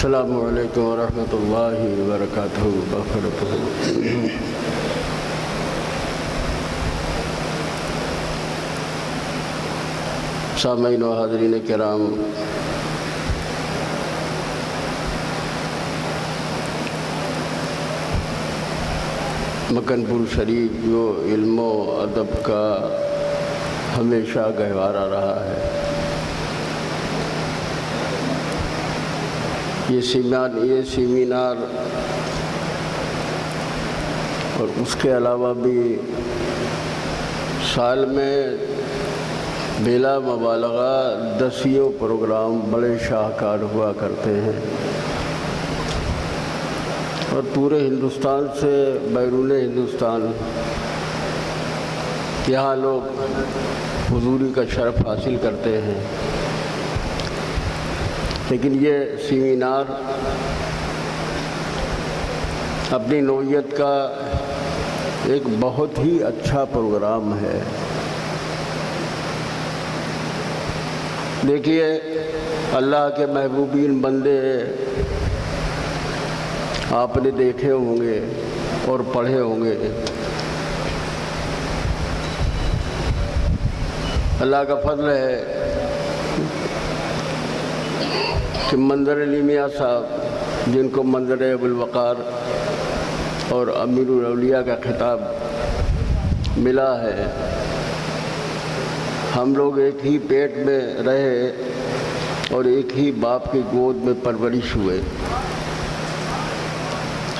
السلام علیکم ورحمۃ اللہ وبرکاتہ سامعین و حاضرین کرام، مکن پور شریف جو علم و ادب کا ہمیشہ گہوارہ رہا ہے، یہ سیمینار اور اس کے علاوہ بھی سال میں بلا مبالغہ 10 پروگرام بڑے شاہکار ہوا کرتے ہیں، اور پورے ہندوستان سے بیرون ہندوستان یہاں لوگ حضوری کا شرف حاصل کرتے ہیں۔ لیکن یہ سیمینار اپنی نوعیت کا ایک بہت ہی اچھا پروگرام ہے۔ دیکھیے، اللہ کے محبوبین بندے آپ نے دیکھے ہوں گے اور پڑھے ہوں گے، اللہ کا فضل ہے کہ منظر علی میاں صاحب، جن کو منظر ابو الوقار اور امیر الاولیاء کا خطاب ملا ہے، ہم لوگ ایک ہی پیٹ میں رہے اور ایک ہی باپ کی گود میں پرورش ہوئے۔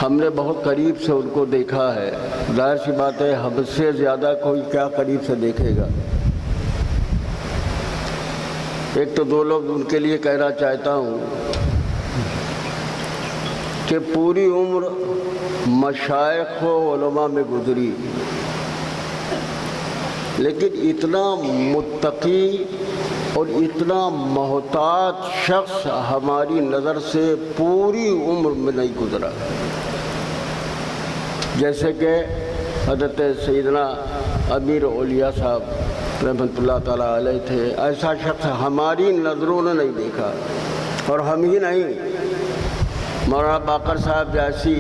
ہم نے بہت قریب سے ان کو دیکھا ہے، ظاہر سی بات ہے ہم سے زیادہ کوئی کیا قریب سے دیکھے گا۔ ایک تو 2 لفظ ان کے لیے کہنا چاہتا ہوں کہ پوری عمر مشائخ و علماء میں گزری، لیکن اتنا متقی اور اتنا محتاط شخص ہماری نظر سے پوری عمر میں نہیں گزرا، جیسے کہ حضرت سیدنا امیر اولیاء صاحب رحمۃ اللہ تعالیٰ علیہ تھے۔ ایسا شخص ہماری نظروں نے نہیں دیکھا، اور ہم ہی نہیں، مولانا باقر صاحب جیسی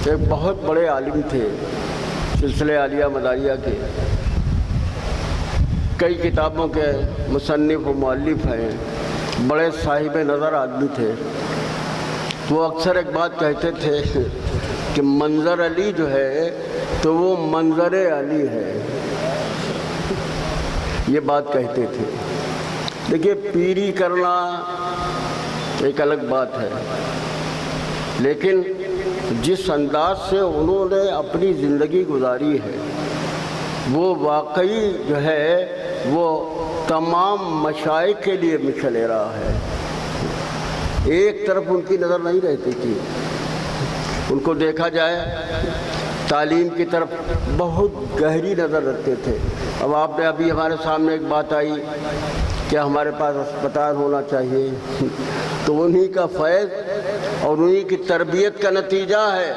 ایک بہت بڑے عالم تھے، سلسلہ عالیہ مداریہ کے کئی کتابوں کے مصنف و مؤلف ہیں، بڑے صاحب نظر آدمی تھے۔ وہ اکثر ایک بات کہتے تھے کہ منظر علی جو ہے تو وہ منظر علی ہے، یہ بات کہتے تھے۔ دیکھیے، پیری کرنا ایک الگ بات ہے، لیکن جس انداز سے انہوں نے اپنی زندگی گزاری ہے وہ واقعی جو ہے وہ تمام مشائخ کے لیے مثال رہا ہے۔ ایک طرف ان کی نظر نہیں رہتی تھی، ان کو دیکھا جائے تعلیم کی طرف بہت گہری نظر رکھتے تھے۔ اب آپ نے ابھی ہمارے سامنے ایک بات آئی کہ ہمارے پاس اسپتال ہونا چاہیے، تو انہی کا فیض اور انہی کی تربیت کا نتیجہ ہے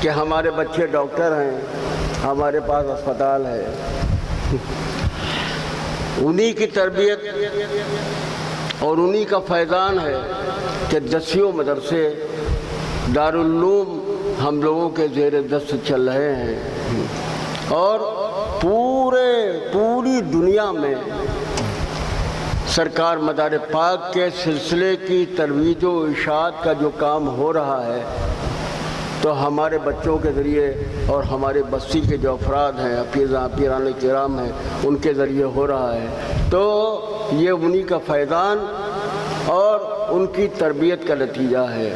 کہ ہمارے بچے ڈاکٹر ہیں، ہمارے پاس اسپتال ہے۔ انہی کی تربیت اور انہی کا فیضان ہے کہ 10 مدرسے دارالعلوم ہم لوگوں کے زیر دست چل رہے ہیں، اور پوری دنیا میں سرکار مدار پاک کے سلسلے کی ترویج و اشاعت کا جو کام ہو رہا ہے تو ہمارے بچوں کے ذریعے اور ہمارے بستی کے جو افراد ہیں، پیران کرام ہیں، ان کے ذریعے ہو رہا ہے۔ تو یہ انہی کا فیضان اور ان کی تربیت کا نتیجہ ہے۔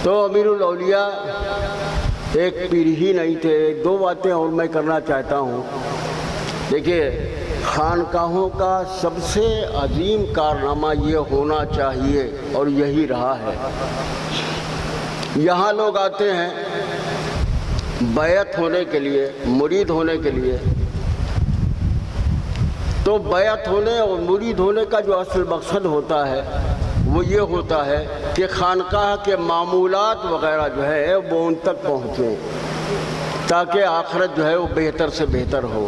تو امیر الاولیاء ایک پیر ہی نہیں تھے۔ 2 باتیں اور میں کرنا چاہتا ہوں۔ دیکھیے، خانقاہوں کا سب سے عظیم کارنامہ یہ ہونا چاہیے اور یہی رہا ہے، یہاں لوگ آتے ہیں بیعت ہونے کے لیے، مرید ہونے کے لیے، تو بیعت ہونے اور مرید ہونے کا جو اصل مقصد ہوتا ہے وہ یہ ہوتا ہے کہ خانقاہ کے معمولات وغیرہ جو ہے وہ ان تک پہنچیں، تاکہ آخرت جو ہے وہ بہتر سے بہتر ہو۔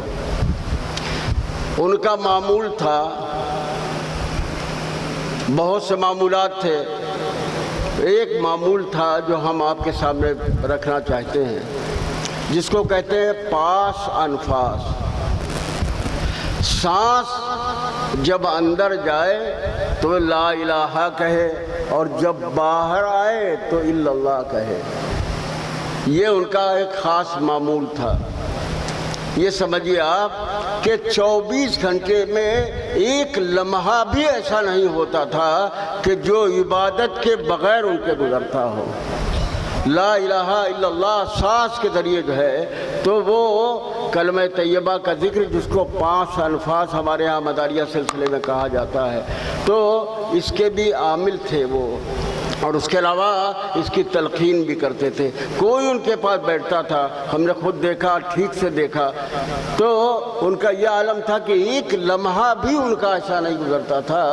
ان کا معمول تھا، بہت سے معمولات تھے، ایک معمول تھا جو ہم آپ کے سامنے رکھنا چاہتے ہیں، جس کو کہتے ہیں پاس انفاس۔ سانس جب اندر جائے تو لا الہ کہے، اور جب باہر آئے تو الا اللہ کہے۔ یہ ان کا ایک خاص معمول تھا۔ یہ سمجھیے آپ کہ 24 گھنٹے میں ایک لمحہ بھی ایسا نہیں ہوتا تھا کہ جو عبادت کے بغیر ان کے گزرتا ہو۔ لا الہ الا اللہ سانس کے ذریعے جو ہے تو وہ کلمہ طیبہ کا ذکر، جس کو 5 انفاس ہمارے ہاں مداریہ سلسلے میں کہا جاتا ہے، تو اس کے بھی عامل تھے وہ، اور اس کے علاوہ اس کی تلقین بھی کرتے تھے۔ کوئی ان کے پاس بیٹھتا تھا، ہم نے خود دیکھا، ٹھیک سے دیکھا، تو ان کا یہ عالم تھا کہ ایک لمحہ بھی ان کا ایسا نہیں گزرتا تھا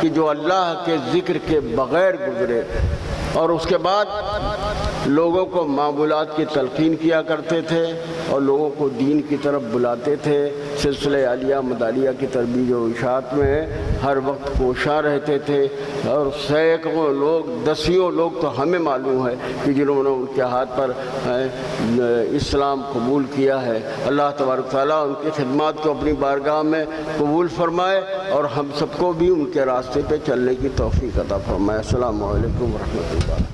کہ جو اللہ کے ذکر کے بغیر گزرے۔ اور اس کے بعد لوگوں کو معمولات کی تلقین کیا کرتے تھے اور لوگوں کو دین کی طرف بلاتے تھے۔ سلسلہ عالیہ مداریہ کی ترویج و اشاعت میں ہر وقت کوشاں رہتے تھے، اور سینکڑوں لوگ، دسیوں لوگ تو ہمیں معلوم ہے کہ جنہوں نے ان کے ہاتھ پر اسلام قبول کیا ہے۔ اللہ تبارک تعالیٰ ان کی خدمات کو اپنی بارگاہ میں قبول فرمائے اور ہم سب کو بھی ان کے راستے پہ چلنے کی توفیق عطا فرمائے۔ السلام علیکم ورحمۃ اللہ۔